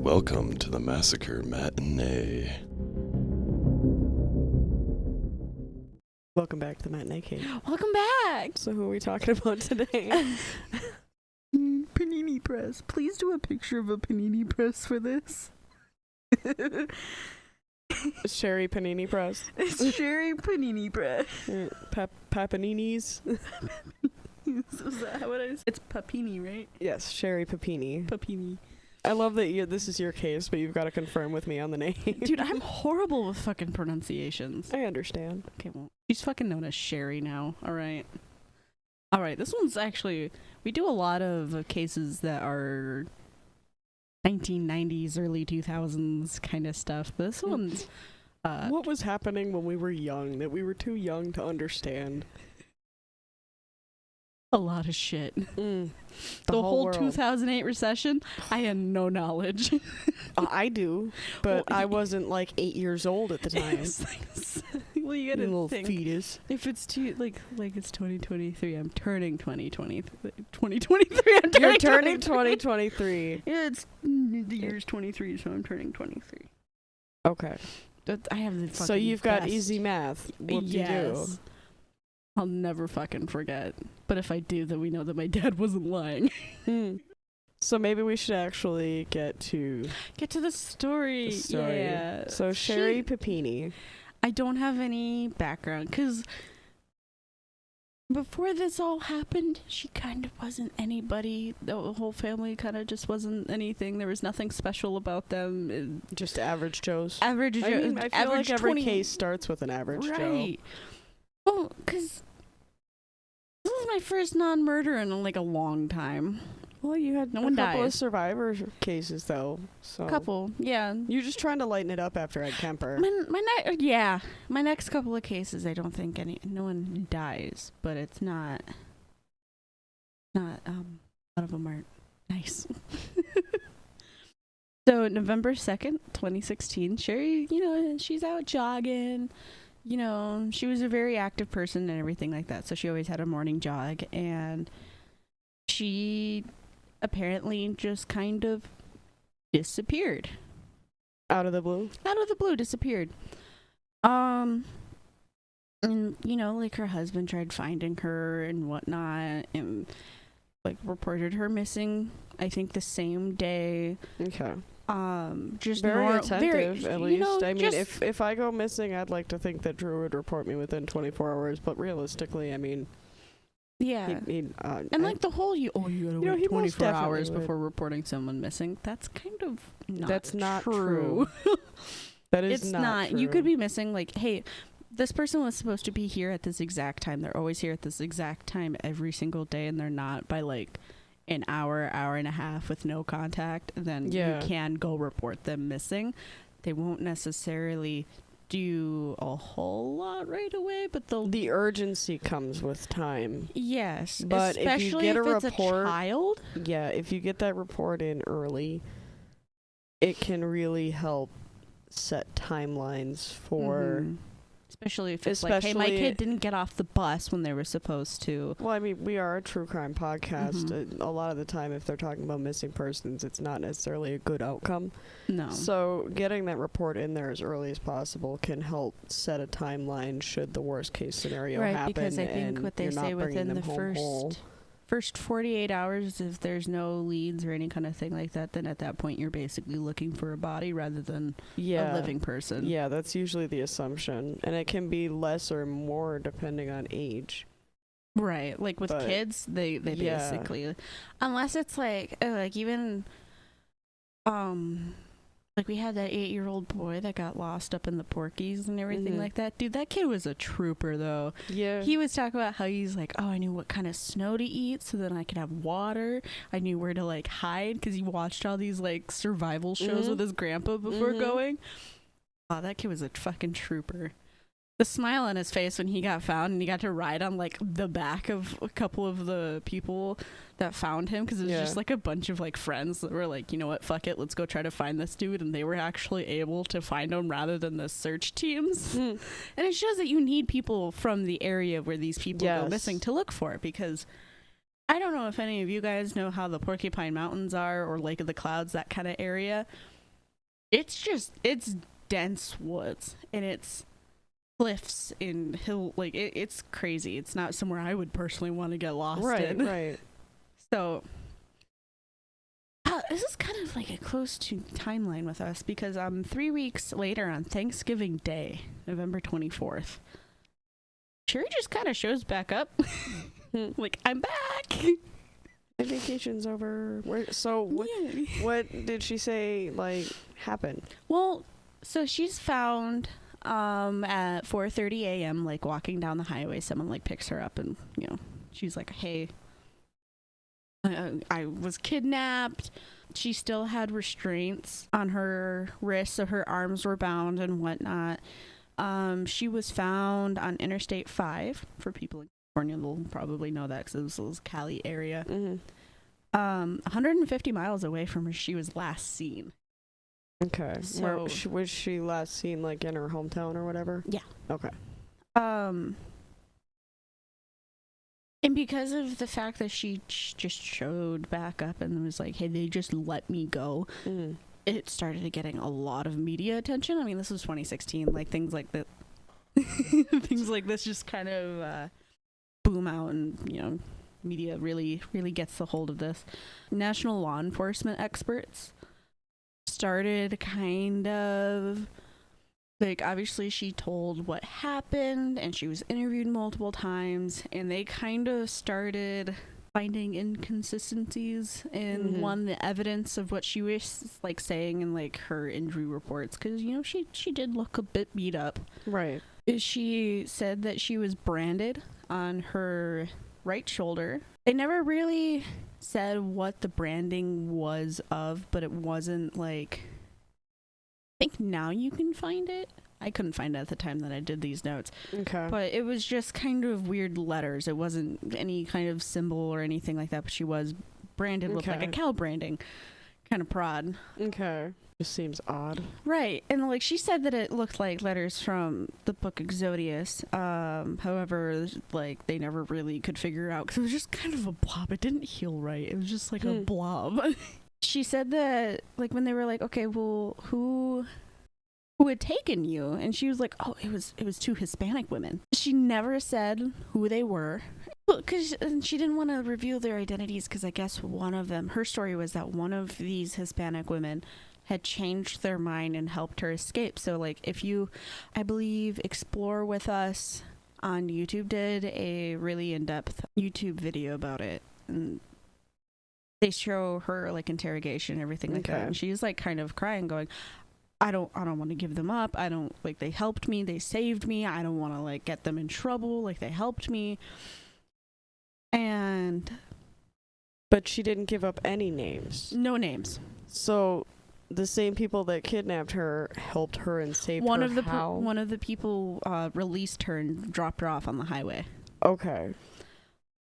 Welcome to the Massacre Matinee. Welcome back to the Matinee Cave. Welcome back. So who are we talking about today? Panini press. Please do a picture of a panini press for this. Sherri Panini press. It's Sherri Panini press. Papininis. Is that what I said? It's Papini, right? Yes, Sherri Papini. Papini. I love that this is your case, but you've got to confirm with me on the name. Dude, I'm horrible with fucking pronunciations. I understand. Okay, well, she's fucking known as Sherri now. All right. All right, this one's actually... We do a lot of cases that are 1990s, early 2000s kind of stuff. But this one's... What was happening when we were young that we were too young to understand? A lot of shit. The whole world. 2008 recession, I had no knowledge. I do, but Well, I wasn't like 8 years old at the time. Well, you gotta Little think. fetus. If it's like it's 2023, I'm turning 2020. 2023, I'm turning You're turning 2023. Yeah, it's the year's 23, so I'm turning 23. Okay. I have the fucking So you've got best. easy math. Whoop-de-doo. I'll never fucking forget. But if I do, then we know that my dad wasn't lying. So maybe we should actually get to the story. the story. Yeah. So Sherri Papini. I don't have any background because before this all happened, she kind of wasn't anybody. The whole family kind of just wasn't anything. There was nothing special about them. Just average Joes. Average Joe. I mean, I feel average like every 20 case starts with an average Joe. right. Well, because this is my first non-murder in like a long time. Well, you had No a one couple of dies. survivor cases, though. So Couple, yeah. You're just trying to lighten it up after Ed Kemper. My next couple of cases, I don't think no one dies, but it's not. A lot of them aren't nice. So November 2nd, 2016, Sherri, she's out jogging. She was a very active person and everything like that, so she always had a morning jog, and she apparently just kind of disappeared. Out of the blue? Out of the blue, disappeared. And, like her husband tried finding her and whatnot, and like reported her missing, I think the same day. Okay. Just Very attentive, at least. I mean, just, if I go missing, I'd like to think that Drew would report me within 24 hours, but realistically, I mean... yeah. And like the whole, you gotta wait he 24 most definitely hours would. before reporting someone missing, that's kind of not That's not true. That is It's not not. true. You could be missing, like, hey, this person was supposed to be here at this exact time. They're always here at this exact time every single day, and they're not by, like, an hour and a half with no contact. Then you can go report them missing. They won't necessarily do a whole lot right away, but the urgency comes with time. yes, But especially if you get a it's report, a child. Yeah, if you get that report in early, it can really help set timelines for... Especially if it's like, hey, my kid didn't get off the bus when they were supposed to. Well, I mean, we are a true crime podcast. A lot of the time, if they're talking about missing persons, it's not necessarily a good outcome. No. So getting that report in there as early as possible can help set a timeline should the worst case scenario happen. Right, because I think what they say within the first 48 hours, if there's no leads or any kind of thing like that, then at that point you're basically looking for a body rather than a living person. Yeah, that's usually the assumption. And it can be less or more depending on age. Right, like with kids, they basically, unless it's like even, like we had that 8-year-old boy that got lost up in the Porkies and everything like that. Dude, that kid was a trooper, though. Yeah. He was talking about how he's like, oh, I knew what kind of snow to eat so then I could have water. I knew where to, like, hide because he watched all these, like, survival shows with his grandpa before going. Oh, that kid was a fucking trooper. The smile on his face when he got found and he got to ride on, like, the back of a couple of the people that found him, because it was just, like, a bunch of, like, friends that were like, you know what, fuck it, let's go try to find this dude, and they were actually able to find him rather than the search teams. And it shows that you need people from the area where these people go missing to look for it, because I don't know if any of you guys know how the Porcupine Mountains are, or Lake of the Clouds, that kind of area. it's dense woods, and it's cliffs and hill, like it's crazy. It's not somewhere I would personally want to get lost in. Right. So this is kind of like a close to timeline with us, because 3 weeks later on Thanksgiving Day, November 24th, Sherri just kind of shows back up. Like, I'm back. My vacation's over. What did she say, like, happened? Well, so she's found at 4:30 a.m. like walking down the highway. Someone like picks her up, and she's like, "Hey, I was kidnapped." She still had restraints on her wrists, so her arms were bound and whatnot. She was found on Interstate 5. For people in California, they'll probably know that because it was Cali area. 150 miles away from where she was last seen. Okay. So where was she last seen, like in her hometown or whatever? Yeah. Okay. And because of the fact that she just showed back up and was like, "Hey, they just let me go," it started getting a lot of media attention. I mean, this was 2016. Like, things like that, things like this just kind of boom out, and media really gets the hold of this. National law enforcement experts started kind of like, obviously she told what happened and she was interviewed multiple times, and they kind of started finding inconsistencies in the evidence of what she was like saying in like her injury reports, because she did look a bit beat up. Right. She said that she was branded on her right shoulder. They never really said what the branding was of, but it wasn't like, I think now you can find it. I couldn't find it at the time that I did these notes. Okay. But it was just kind of weird letters. It wasn't any kind of symbol or anything like that, but she was branded with like a cow branding kind of prod. Okay. Just seems odd. Right. And like she said that it looked like letters from the book Exodius. However, like they never really could figure it out because it was just kind of a blob. It didn't heal right. It was just like a blob. She said that like when they were like, "Okay, well, who had taken you?" And she was like, "Oh, it was 2 Hispanic women." She never said who they were, because she didn't want to reveal their identities, because I guess one of them, her story was that one of these Hispanic women had changed their mind and helped her escape. So like, if you, I believe Explore With Us on YouTube did a really in-depth YouTube video about it, and they show her like interrogation and everything like that, and she's like kind of crying, going, I don't want to give them up. I don't, like, they helped me, they saved me. I don't want to like get them in trouble. Like, they helped me. But she didn't give up any names. No names. So the same people that kidnapped her helped her and saved one her. One of the people released her and dropped her off on the highway. Okay.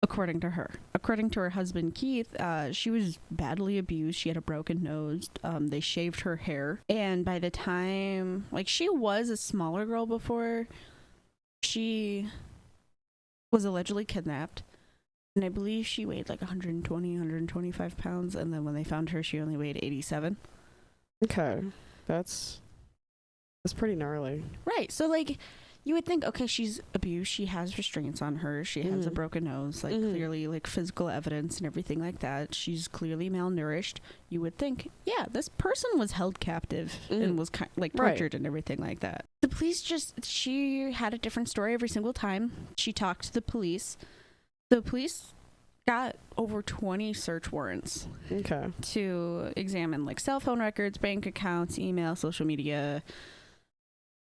According to her. According to her husband, Keith, she was badly abused. She had a broken nose. They shaved her hair. And by the time, like, she was a smaller girl before she was allegedly kidnapped. And I believe she weighed like 120, 125 pounds. And then when they found her, she only weighed 87. Okay. That's pretty gnarly. Right. So, like, you would think, okay, she's abused, she has restraints on her, she has a broken nose, like clearly like physical evidence and everything like that. She's clearly malnourished. You would think, yeah, this person was held captive and was like tortured and everything like that. The police she had a different story every single time. She talked to the police. The police got over 20 search warrants to examine like cell phone records, bank accounts, email, social media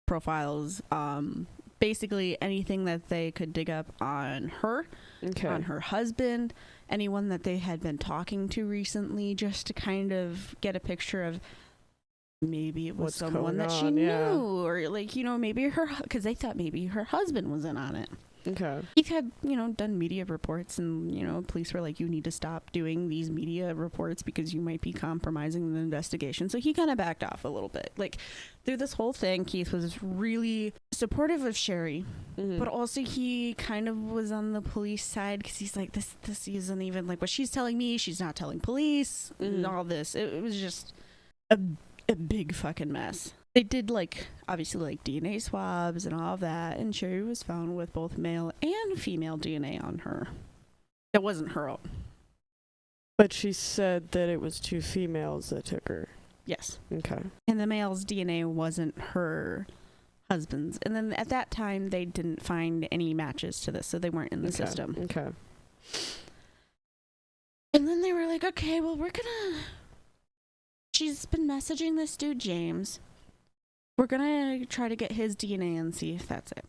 profiles, basically anything that they could dig up on her, on her husband, anyone that they had been talking to recently, just to kind of get a picture of maybe it was someone that she knew, or like, maybe because they thought maybe her husband was in on it. Okay. He had, done media reports, and, police were like, you need to stop doing these media reports because you might be compromising the investigation. So he kind of backed off a little bit. Like, through this whole thing, Keith was really supportive of Sherri, but also he kind of was on the police side because he's like, this isn't even like what she's telling me. She's not telling police and all this. It was just a a big fucking mess. They did, like, obviously, like, DNA swabs and all of that, and Sherri was found with both male and female DNA on her. That wasn't her own. But she said that it was 2 females that took her. Yes. Okay. And the male's DNA wasn't her husband's. And then at that time, they didn't find any matches to this, so they weren't in the system. Okay. And then they were like, okay, well, she's been messaging this dude, James. We're gonna try to get his DNA and see if that's it.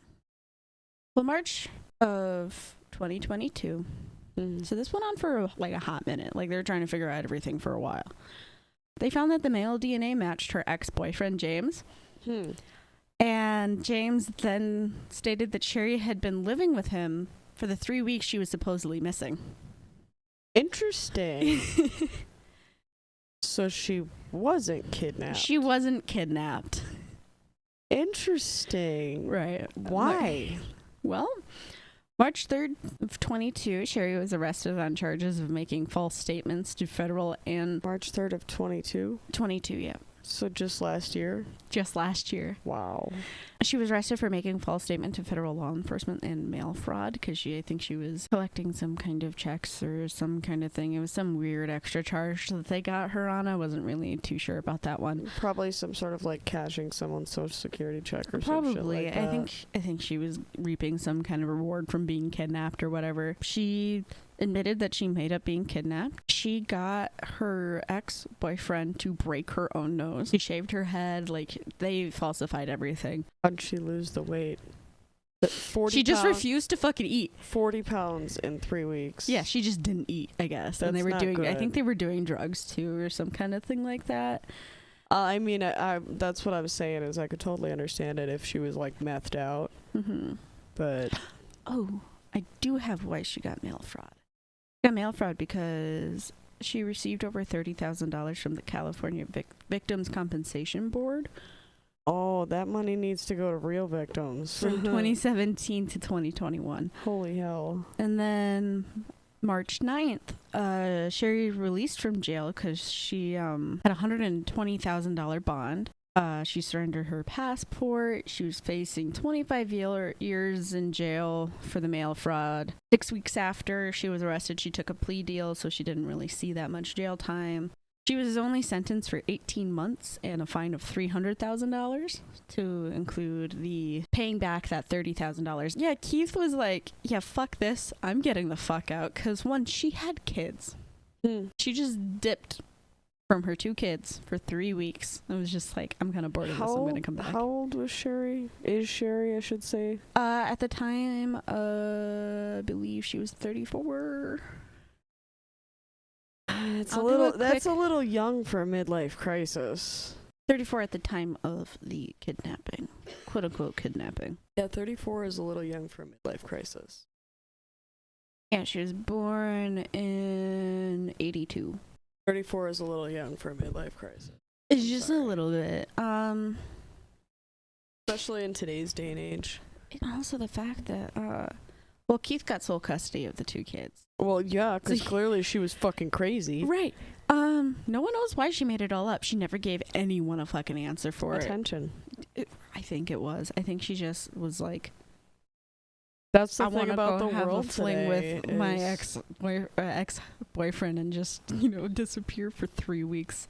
Well, March of 2022. So this went on for like a hot minute. Like, they were trying to figure out everything for a while. They found that the male DNA matched her ex-boyfriend, James. And James then stated that Sherri had been living with him for the 3 weeks she was supposedly missing. Interesting. So she wasn't kidnapped. She wasn't kidnapped. Interesting. Right. Why? Well, March 3rd of 22, Sherri was arrested on charges of making false statements to federal and... March 3rd of 22? 22, yeah. So just last year? Just last year. Wow. She was arrested for making false statement to federal law enforcement and mail fraud because I think she was collecting some kind of checks or some kind of thing. It was some weird extra charge that they got her on. I wasn't really too sure about that one. Probably some sort of like cashing someone's social security check or Probably. some shit like that. I think she was reaping some kind of reward from being kidnapped or whatever. She admitted that she made up being kidnapped. She got her ex-boyfriend to break her own nose. She shaved her head. Like, they falsified everything. How'd she lose the weight? 40 She just pounds- refused to fucking eat. 40 pounds in 3 weeks. Yeah, she just didn't eat, I guess. And they That's were not doing, I good. think they were doing drugs too or some kind of thing like that. I mean, I that's what I was saying is I could totally understand it if she was like methed out. Mm-hmm. But Oh, I do have why she got mail fraud. She got mail fraud because she received over $30,000 from the California Victims Compensation Board oh, that money needs to go to real victims. from 2017 to 2021. Holy hell. And then March 9th, Sherri released from jail because she had a $120,000 bond. She surrendered her passport. She was facing 25 years in jail for the mail fraud. 6 weeks after she was arrested, she took a plea deal, so she didn't really see that much jail time. She was only sentenced for 18 months and a fine of $300,000 to include the paying back that $30,000. Yeah, Keith was like, yeah, fuck this. I'm getting the fuck out. Because one, she had kids. She just dipped from her 2 kids for 3 weeks. I was just like, I'm kind of bored of this. I'm going to come back. How old was Sherri? Is Sherri, I should say. At the time, I believe she was 34. It's I'll a do little. a That's quick- a little young for a midlife crisis. 34 at the time of the kidnapping. Quote unquote kidnapping. Yeah, 34 is a little young for a midlife crisis. Yeah, she was born in 82. 34 is a little young for a midlife crisis. It's just Sorry. a little bit. Especially in today's day and age. And also the fact that, Keith got sole custody of the 2 kids. Well, yeah, because So- clearly she was fucking crazy. Right. No one knows why she made it all up. She never gave anyone a fucking answer for Attention. I think it was. I think she just was like, That's the I thing want to about go the have world a fling today with my is- ex-boyfriend and just, disappear for 3 weeks.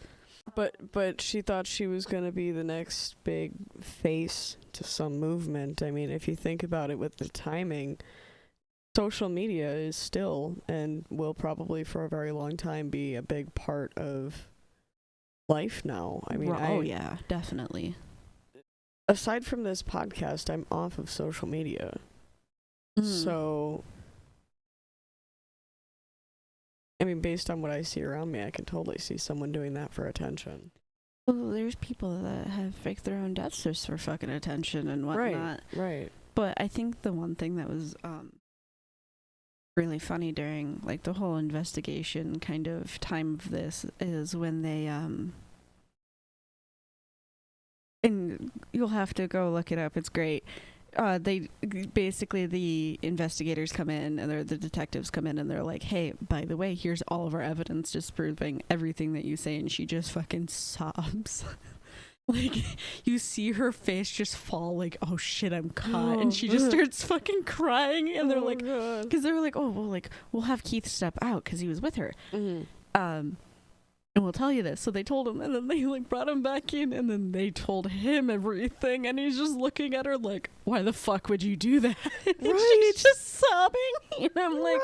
But she thought she was going to be the next big face to some movement. I mean, if you think about it with the timing, social media is still and will probably for a very long time be a big part of life now. I mean, Oh yeah, definitely. aside from this podcast, I'm off of social media. So, I mean, based on what I see around me, I can totally see someone doing that for attention. Well, there's people that have faked their own deaths just for fucking attention and whatnot. Right. But I think the one thing that was really funny during like the whole investigation kind of time of this is when they and you'll have to go look it up. It's great. They basically, the investigators come in and the detectives come in and they're like, hey, by the way, here's all of our evidence disproving everything that you say, and she just fucking sobs. Like, you see her face just fall, like, oh shit, I'm caught. And she just starts fucking crying. And they're like, because they were like, oh, well, like, we'll have Keith step out because he was with her. And we'll tell you this. So they told him, and then they like brought him back in, and then they told him everything, and he's just looking at her like, why the fuck would you do that? And she's just sobbing. And I'm like,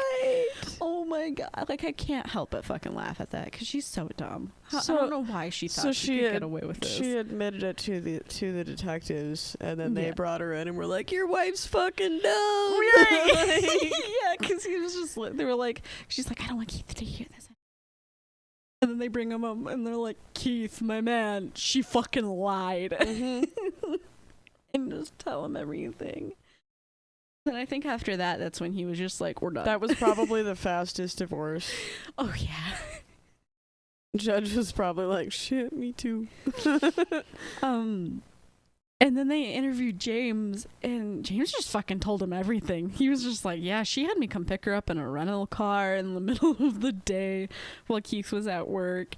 oh my God. Like, I can't help but fucking laugh at that because she's so dumb. I don't know why she thought she could get away with this. She admitted it to the detectives, and then they brought her in and were like, your wife's fucking dumb. Right. Yeah, because he was just, they were like, she's like, I don't want Keith to hear this. And then they bring him up, and they're like, Keith, my man, she fucking lied. And just tell him everything. And I think after that, that's when he was just like, we're done. That was probably the fastest divorce. Oh, yeah. Judge was probably like, shit, me too. And then they interviewed James, and James just fucking told him everything. He was just like, yeah, she had me come pick her up in a rental car in the middle of the day while Keith was at work.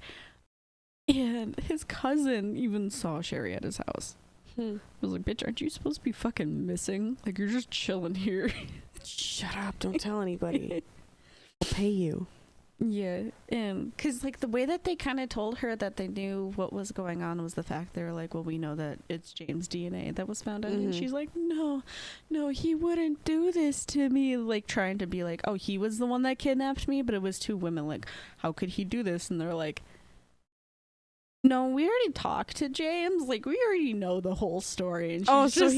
And his cousin even saw Sherri at his house. I was like, bitch, aren't you supposed to be fucking missing? Like, you're just chilling here. Shut up, don't tell anybody. I'll pay you. Yeah, and because like the way that they kind of told her that they knew what was going on was the fact they were like, well, we know that it's James' DNA that was found out. And she's like, no, he wouldn't do this to me, like trying to be like, oh, he was the one that kidnapped me, but it was two women, like, how could he do this? And they're like, no, we already talked to James, like, we already know the whole story. And she's so just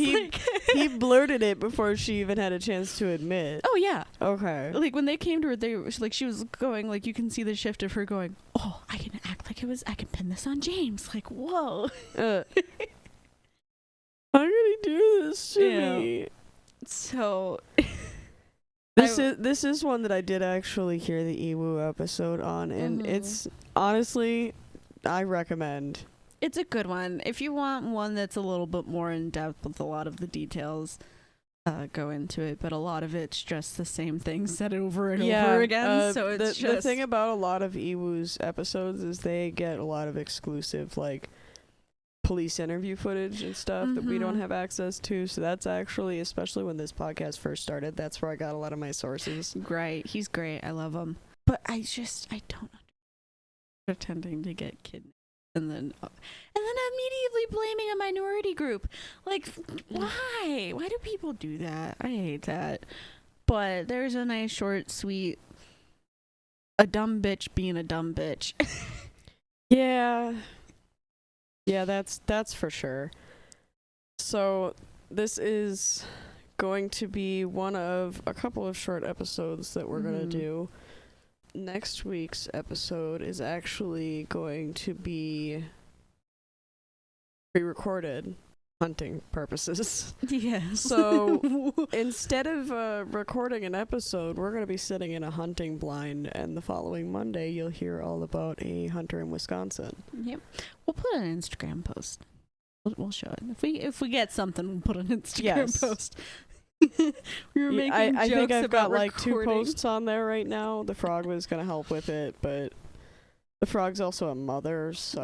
he blurted it before she even had a chance to admit. Oh yeah. Okay. Like when they came to her, they like, she was going, like, you can see the shift of her going, oh, I can act like I can pin this on James. Like, whoa. How could he do this to me? So this is one that I did actually hear the Ewu episode on, and it's honestly, I recommend. It's a good one. If you want one that's a little bit more in depth with a lot of the details, go into it. But a lot of it's just the same thing said over and over again. So it's the thing about a lot of Ewu's episodes is they get a lot of exclusive, like, police interview footage and stuff that we don't have access to. So that's actually, especially when this podcast first started, that's where I got a lot of my sources. Great. He's great. I love him. But I don't pretending to get kidnapped and then immediately blaming a minority group. Like, why do people do that? I hate that. But there's a nice short sweet, a dumb bitch being a dumb bitch. Yeah, that's for sure. So this is going to be one of a couple of short episodes that we're gonna do. Next week's episode is actually going to be pre-recorded hunting purposes. Yeah. So instead of recording an episode, we're going to be sitting in a hunting blind, and the following Monday you'll hear all about a hunter in Wisconsin. Yep. We'll put an Instagram post. We'll show it. If we get something, we'll put an Instagram post. We were making jokes. I think I've about got like recording. 2 posts on there right now. The frog was gonna help with it, but the frog's also a mother, so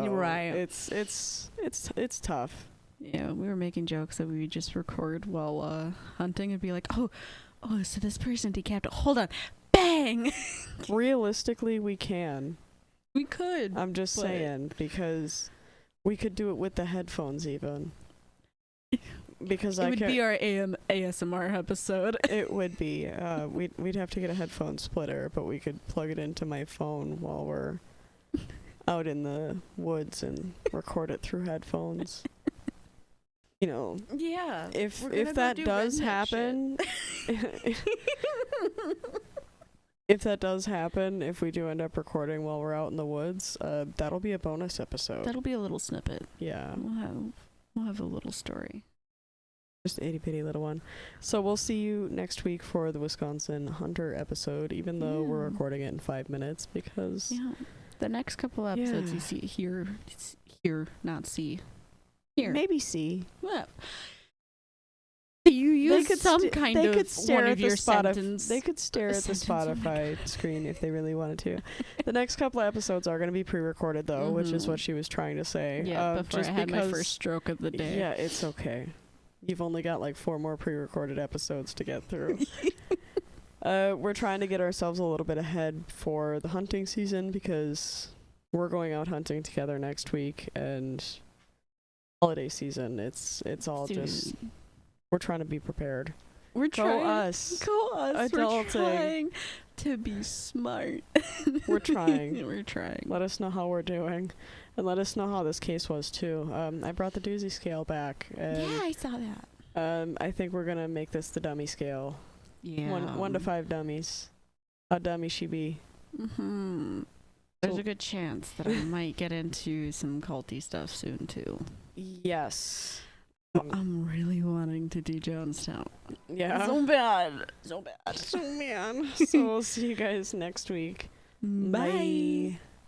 it's tough. Yeah, we were making jokes that we would just record while hunting and be like, oh, so this person decapitated. Hold on, bang. Realistically, we can. We could. I'm just saying, because we could do it with the headphones even. Because it would be our ASMR episode. It would be. We'd have to get a headphone splitter, but we could plug it into my phone while we're out in the woods and record it through headphones. You know. Yeah. If that does happen, if that does happen, if we do end up recording while we're out in the woods, that'll be a bonus episode. That'll be a little snippet. Yeah. We'll have a little story. Just an itty-bitty little one. So we'll see you next week for the Wisconsin Hunter episode, even though we're recording it in 5 minutes, because... Yeah. The next couple episodes you see here, not see. Here. Maybe see. Well, You use some they kind could of stare one at of the your sentence. They could stare at the sentence, oh my Spotify screen if they really wanted to. The next couple of episodes are going to be pre-recorded, though, which is what she was trying to say. Yeah, before just I had my because- first stroke of the day. Yeah, it's okay. You've only got like 4 more pre-recorded episodes to get through. We're trying to get ourselves a little bit ahead for the hunting season because we're going out hunting together next week, and holiday season. It's all Dude. just we're trying to be prepared. We're Go trying. us. Go us. We're Adulting. trying to be smart. We're trying. We're trying. Let us know how we're doing, and let us know how this case was too. I brought the doozy scale back, and Yeah, I saw that. I think we're gonna make this the dummy scale. Yeah. 1 to 5 dummies. How dummy she be? Mm-hmm. There's So- a good chance that I might get into some culty stuff soon too. Yes. I'm really wanting to do Jonestown. Yeah. So bad. So bad. So man. So we'll see you guys next week. Bye.